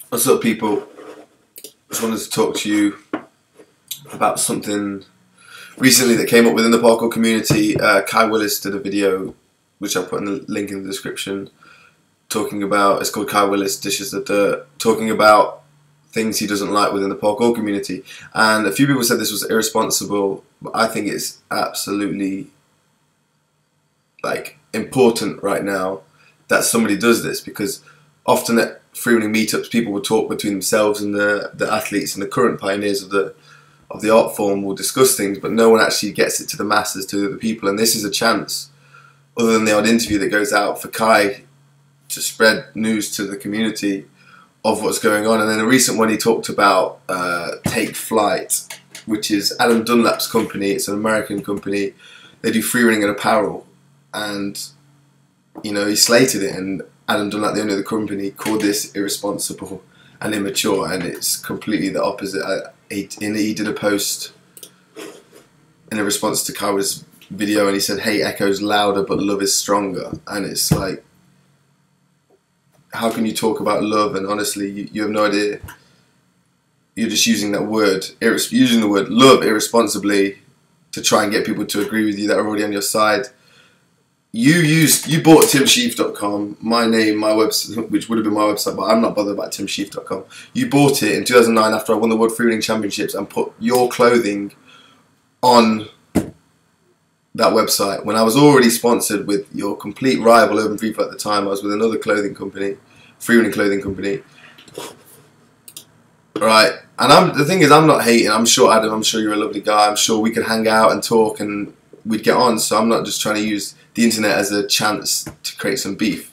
What's up, people? Just wanted to talk to you about something recently that came up within the parkour community. Kai Willis did a video, which I'll put in the link in the description, talking about, it's called Kai Willis Dishes the Dirt, talking about things he doesn't like within the parkour community. And a few people said this was irresponsible, but I think it's absolutely important right now that somebody does this, because often at freerunning meetups people will talk between themselves, and the athletes and the current pioneers of the art form will discuss things, but no one actually gets it to the masses, to the people. And this is a chance, other than the odd interview that goes out, for Kai to spread news to the community of what's going on. And in a recent one he talked about Take Flight, which is Adam Dunlap's company. It's an American company. They do freerunning and apparel, and you know, he slated it, and Adam Dunlap, the owner of the company, called this irresponsible and immature, and it's completely the opposite. He did a post in a response to Kai's video, and he said, "Hate echoes louder, but love is stronger." And it's like, how can you talk about love and honestly, you have no idea? You're just using that word, using the word love irresponsibly to try and get people to agree with you that are already on your side. You bought timsheaf.com, my name, my website, which would have been my website, but I'm not bothered about timsheaf.com. You bought it in 2009 after I won the World Freerunning Championships, and put your clothing on that website when I was already sponsored with your complete rival Urban Free Flow at the time. I was with another clothing company, freerunning clothing company. Right, and the thing is, I'm not hating. I'm sure, Adam, I'm sure you're a lovely guy. I'm sure we could hang out and talk and we'd get on. So I'm not just trying to use the internet as a chance to create some beef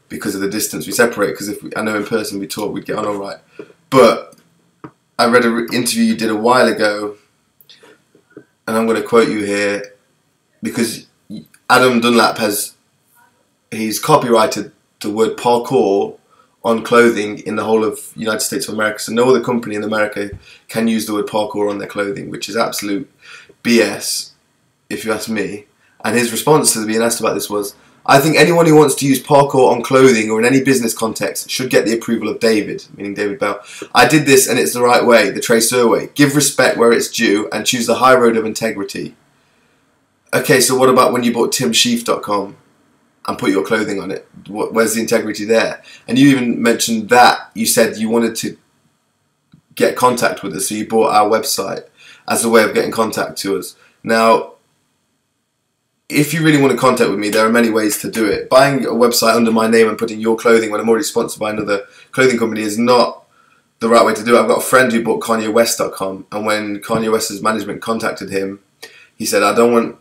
because of the distance we separate. Because I know in person we talk, we'd get on all right. But I read an interview you did a while ago, and I'm going to quote you here, because Adam Dunlap he's copyrighted the word parkour on clothing in the whole of United States of America. So no other company in America can use the word parkour on their clothing, which is absolute BS, if you ask me. And his response to being asked about this was, "I think anyone who wants to use parkour on clothing or in any business context should get the approval of David," meaning David Bell. "I did this and it's the right way, the Tracer way. Give respect where it's due and choose the high road of integrity." Okay, so what about when you bought timsheaf.com and put your clothing on it? Where's the integrity there? And you even mentioned that you said you wanted to get contact with us, so you bought our website as a way of getting contact to us. Now, if you really want to contact with me, there are many ways to do it. Buying a website under my name and putting your clothing when I'm already sponsored by another clothing company is not the right way to do it. I've got a friend who bought KanyeWest.com, and when Kanye West's management contacted him, he said, "I don't want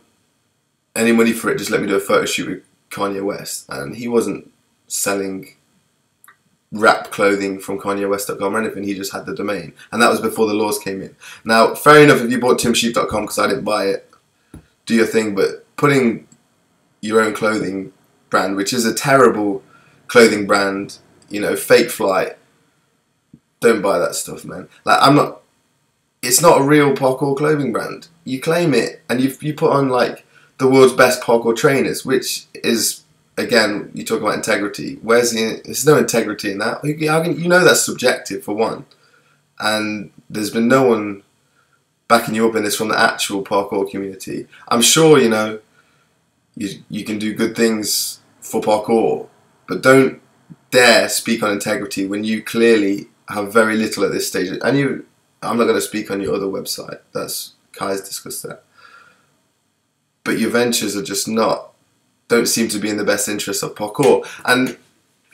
any money for it, just let me do a photo shoot with Kanye West." And he wasn't selling rap clothing from KanyeWest.com or anything, he just had the domain. And that was before the laws came in. Now, fair enough if you bought timsheaf.com, because I didn't buy it, do your thing, but putting your own clothing brand, which is a terrible clothing brand, you know, Fake Flight, don't buy that stuff, man. Like, it's not a real parkour clothing brand. You claim it, and you put on like the world's best parkour trainers, which is, again, you talk about integrity. There's no integrity in that. You know that's subjective, for one, and there's been no one backing you up in this from the actual parkour community. I'm sure, you know, you can do good things for parkour, but don't dare speak on integrity when you clearly have very little at this stage. And I'm not going to speak on your other website. Kai's discussed that. But your ventures are just don't seem to be in the best interest of parkour. And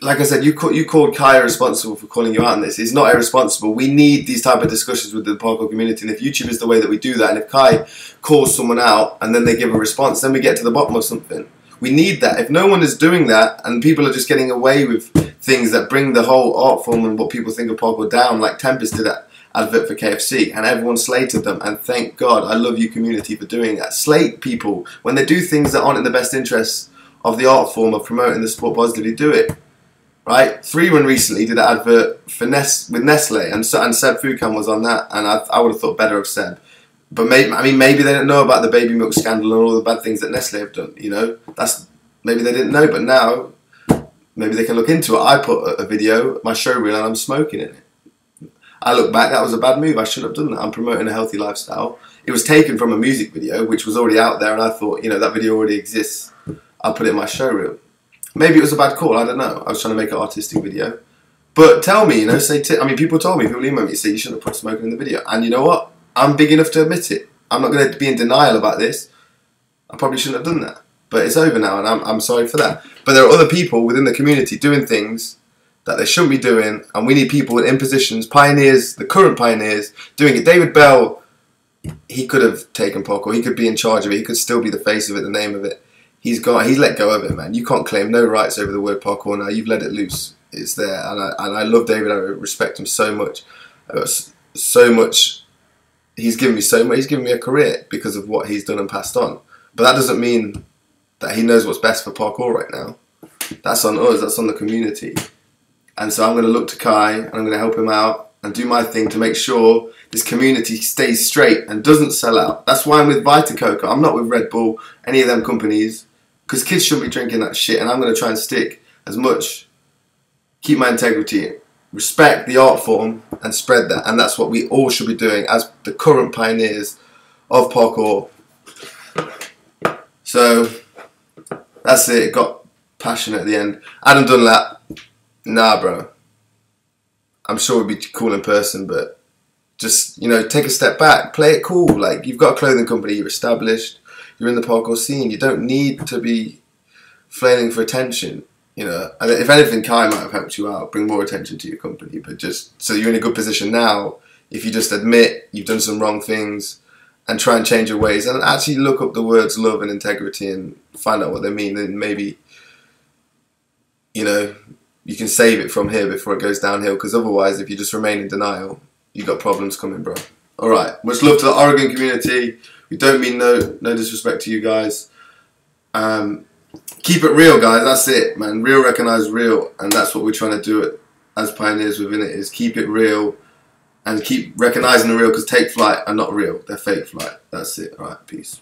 like I said, you called Kai irresponsible for calling you out on this. It's not irresponsible. We need these type of discussions with the parkour community, and if YouTube is the way that we do that, and if Kai calls someone out and then they give a response, then we get to the bottom of something. We need that. If no one is doing that, and people are just getting away with things that bring the whole art form and what people think of parkour down, like Tempest did that advert for KFC, and everyone slated them, and thank God, I love you community for doing that. Slate people when they do things that aren't in the best interests of the art form of promoting the sport positively. Do it. Right? Freerun recently did an advert for with Nestle, and Seb Fukan was on that, and I would have thought better of Seb. But maybe they don't know about the baby milk scandal and all the bad things that Nestle have done. You know, maybe they didn't know, but now maybe they can look into it. I put a video, my show reel, and I'm smoking in it. I look back, that was a bad move. I shouldn't have done that. I'm promoting a healthy lifestyle. It was taken from a music video, which was already out there, and I thought, you know, that video already exists. I'll put it in my show reel. Maybe it was a bad call, I don't know. I was trying to make an artistic video. But tell me, you know, I mean, people told me, people email me, say you shouldn't have put smoking in the video. And you know what? I'm big enough to admit it. I'm not going to be in denial about this. I probably shouldn't have done that. But it's over now, and I'm sorry for that. But there are other people within the community doing things that they shouldn't be doing, and we need people in positions, pioneers, the current pioneers, doing it. David Bell, he could have taken parkour. He could be in charge of it. He could still be the face of it, the name of it. He's let go of it, man. You can't claim no rights over the word parkour now. You've let it loose. It's there, and I love David. I respect him so much. I got so much. He's given me so much. He's given me a career because of what he's done and passed on. But that doesn't mean that he knows what's best for parkour right now. That's on us. That's on the community. And so I'm going to look to Kai, and I'm going to help him out and do my thing to make sure this community stays straight and doesn't sell out. That's why I'm with Vita Coca. I'm not with Red Bull, any of them companies, because kids shouldn't be drinking that shit. And I'm going to try and stick as much, keep my integrity, respect the art form, and spread that. And that's what we all should be doing as the current pioneers of parkour. So that's it. It got passionate at the end. Adam Dunlap, nah, bro. I'm sure it'd be cool in person, but just, you know, take a step back, play it cool. Like, you've got a clothing company, you're established, you're in the parkour scene. You don't need to be flailing for attention. You know, and if anything, Kai might have helped you out, bring more attention to your company. But just so you're in a good position now, if you just admit you've done some wrong things and try and change your ways and actually look up the words love and integrity and find out what they mean, then maybe, you know, you can save it from here before it goes downhill. Because otherwise, if you just remain in denial, you got problems coming, bro. All right, much love to the Oregon community. We don't mean no disrespect to you guys. Keep it real, guys. That's it, man. Real recognize real, and that's what we're trying to do as pioneers within it. Is keep it real and keep recognizing the real, because take flight are not real. They're fake flight. That's it. All right, peace.